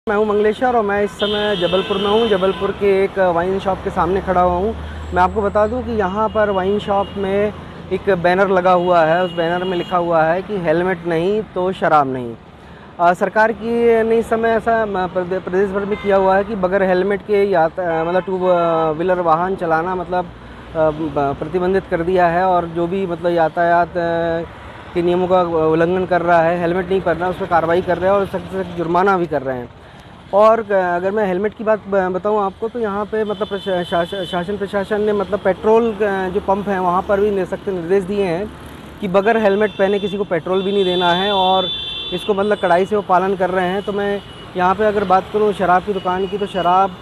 मैं हूं मंगलेश्वर और मैं इस समय जबलपुर में हूं। जबलपुर के एक वाइन शॉप के सामने खड़ा हुआ हूं। मैं आपको बता दूं कि यहां पर वाइन शॉप में एक बैनर लगा हुआ है। उस बैनर में लिखा हुआ है कि हेलमेट नहीं तो शराब नहीं। सरकार की ने इस समय ऐसा प्रदेश भर में किया हुआ है कि बगैर हेलमेट के मतलब टू व्हीलर वाहन चलाना मतलब प्रतिबंधित कर दिया है। और जो भी मतलब यातायात के नियमों का उल्लंघन कर रहा है, हेलमेट नहीं पहनना, उस पर कार्रवाई कर रहे हैं और सख्त से सख्त जुर्माना भी कर रहे हैं। और अगर मैं हेलमेट की बात बताऊं आपको तो यहाँ पे मतलब शासन प्रशासन ने मतलब पेट्रोल जो पंप हैं वहाँ पर भी सख्त निर्देश दिए हैं कि बगैर हेलमेट पहने किसी को पेट्रोल भी नहीं देना है, और इसको मतलब कड़ाई से वो पालन कर रहे हैं। तो मैं यहाँ पे अगर बात करूँ शराब की दुकान की, तो शराब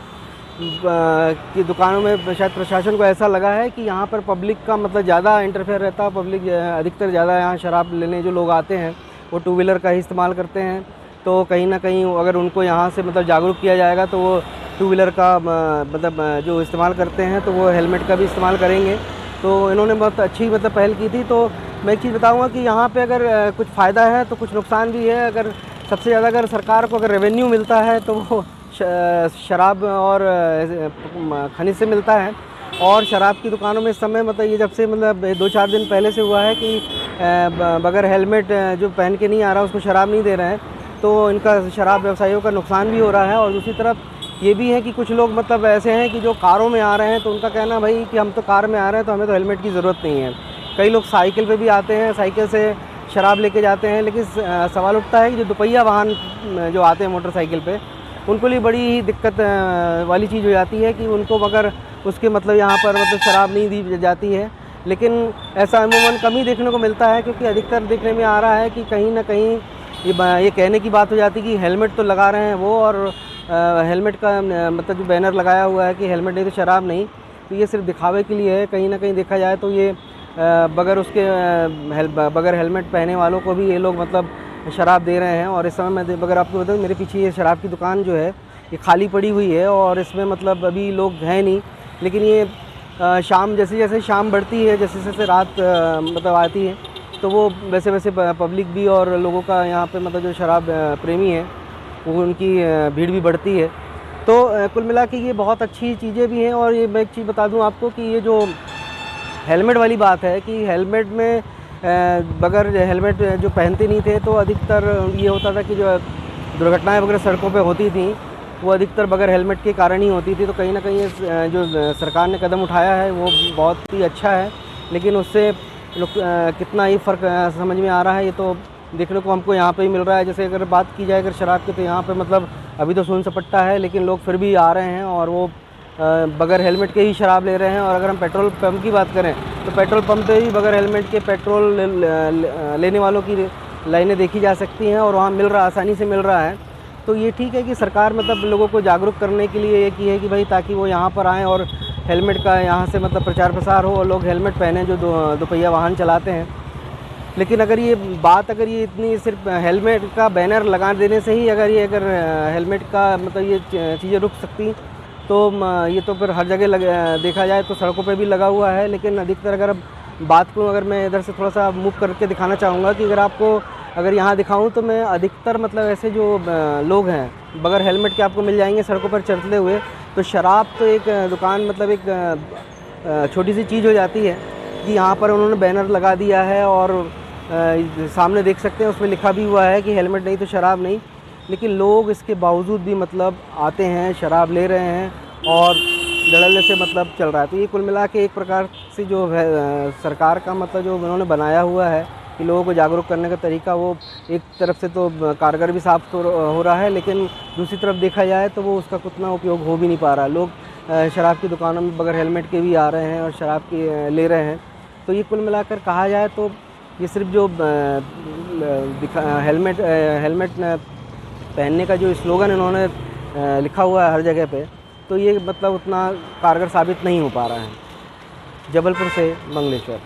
की दुकानों में शायद प्रशासन को ऐसा लगा है कि यहाँ पर पब्लिक का मतलब ज़्यादा इंटरफेयर रहता है। पब्लिक अधिकतर ज़्यादा यहाँ शराब लेने जो लोग आते हैं वो टू व्हीलर का ही इस्तेमाल करते हैं। तो कहीं ना कहीं अगर उनको यहाँ से मतलब जागरूक किया जाएगा तो वो टू व्हीलर का मतलब जो इस्तेमाल करते हैं तो वो हेलमेट का भी इस्तेमाल करेंगे। तो इन्होंने बहुत अच्छी मतलब पहल की थी। तो मैं एक चीज़ बताऊँगा कि यहाँ पे अगर कुछ फ़ायदा है तो कुछ नुकसान भी है। अगर सबसे ज़्यादा अगर सरकार को अगर रेवेन्यू मिलता है तो वो शराब और खनिज से मिलता है। और शराब की दुकानों में इस समय मतलब ये जब से मतलब 2-4 दिन पहले से हुआ है कि बगैर हेलमेट जो पहन के नहीं आ रहा उसको शराब नहीं दे रहे हैं, तो इनका शराब व्यवसायियों का नुकसान भी हो रहा है। और दूसरी तरफ ये भी है कि कुछ लोग मतलब ऐसे हैं कि जो कारों में आ रहे हैं तो उनका कहना भाई कि हम तो कार में आ रहे हैं तो हमें तो हेलमेट की ज़रूरत नहीं है। कई लोग साइकिल पे भी आते हैं, साइकिल से शराब लेके जाते हैं। लेकिन सवाल उठता है कि जो दोपहिया वाहन जो आते हैं मोटरसाइकिल पे, उनको लिए बड़ी ही दिक्कत वाली चीज़ हो जाती है कि उनको मगर उसके मतलब यहाँ पर मतलब शराब नहीं दी जाती है। लेकिन ऐसा अमूमन कम ही देखने को मिलता है, क्योंकि अधिकतर देखने में आ रहा है कि कहीं ना कहीं ये कहने की बात हो जाती है कि हेलमेट तो लगा रहे हैं वो, और हेलमेट का मतलब जो बैनर लगाया हुआ है कि हेलमेट नहीं तो शराब नहीं, तो ये सिर्फ दिखावे के लिए है। कहीं ना कहीं देखा जाए तो ये बगैर हेलमेट पहने वालों को भी ये लोग मतलब शराब दे रहे हैं। और इस समय मैं अगर आपको बताऊँ, मेरे पीछे ये शराब की दुकान जो है ये खाली पड़ी हुई है और इसमें मतलब अभी लोग हैं नहीं। लेकिन ये शाम जैसे जैसे शाम बढ़ती है, जैसे जैसे रात मतलब आती है, तो वो वैसे वैसे पब्लिक भी और लोगों का यहाँ पे मतलब जो शराब प्रेमी है वो उनकी भीड़ भी बढ़ती है। तो कुल मिला के ये बहुत अच्छी चीज़ें भी हैं। और ये मैं एक चीज़ बता दूँ आपको कि ये जो हेलमेट वाली बात है कि हेलमेट में बगैर हेलमेट जो पहनते नहीं थे तो अधिकतर ये होता था कि जो दुर्घटनाएं वगैरह सड़कों पे होती थी वो अधिकतर बगैर हेलमेट के कारण ही होती थी। तो कहीं ना कहीं जो सरकार ने कदम उठाया है वो बहुत ही अच्छा है। लेकिन उससे कितना ही फ़र्क समझ में आ रहा है ये तो देखने को हमको यहाँ पे ही मिल रहा है। जैसे अगर बात की जाए अगर शराब की, तो यहाँ पे मतलब अभी तो सून सपट्टा है, लेकिन लोग फिर भी आ रहे हैं और वो बगैर हेलमेट के ही शराब ले रहे हैं। और अगर हम पेट्रोल पंप की बात करें तो पेट्रोल पंप पे ही बगैर हेलमेट के पेट्रोल लेने वालों की लाइनें देखी जा सकती हैं और वहाँ मिल रहा, आसानी से मिल रहा है। तो ये ठीक है कि सरकार मतलब लोगों को जागरूक करने के लिए ये की है कि भाई ताकि वो यहाँ पर आएँ और हेलमेट का यहाँ से मतलब प्रचार प्रसार हो और लोग हेलमेट पहने जो दोपहिया वाहन चलाते हैं। लेकिन अगर ये इतनी सिर्फ हेलमेट का बैनर लगा देने से ही अगर हेलमेट का मतलब ये चीज़ें रुक सकती, तो ये तो फिर हर जगह देखा जाए तो सड़कों पे भी लगा हुआ है। लेकिन अधिकतर अगर बात करूँ, अगर मैं इधर से थोड़ा सा मूव करके दिखाना चाहूँगा कि अगर यहाँ दिखाऊँ तो मैं अधिकतर मतलब ऐसे जो लोग हैं बगैर हेलमेट के आपको मिल जाएंगे सड़कों पर चलते हुए। तो शराब तो एक दुकान मतलब एक छोटी सी चीज़ हो जाती है कि यहाँ पर उन्होंने बैनर लगा दिया है और सामने देख सकते हैं उसमें लिखा भी हुआ है कि हेलमेट नहीं तो शराब नहीं। लेकिन लोग इसके बावजूद भी मतलब आते हैं, शराब ले रहे हैं और धड़ल्ले से मतलब चल रहा है। तो ये कुल मिला के एक प्रकार से जो है सरकार का मतलब जो उन्होंने बनाया हुआ है कि लोगों को जागरूक करने का तरीका, वो एक तरफ से तो कारगर भी साबित हो रहा है, लेकिन दूसरी तरफ देखा जाए तो वो उसका उतना उपयोग हो भी नहीं पा रहा। लोग शराब की दुकानों में बगैर हेलमेट के भी आ रहे हैं और शराब की ले रहे हैं। तो ये कुल मिलाकर कहा जाए तो ये सिर्फ जो हेलमेट पहनने का जो स्लोगन इन्होंने लिखा हुआ है हर जगह पे, तो ये मतलब उतना कारगर साबित नहीं हो पा रहा है। जबलपुर से मंगलेश्वर।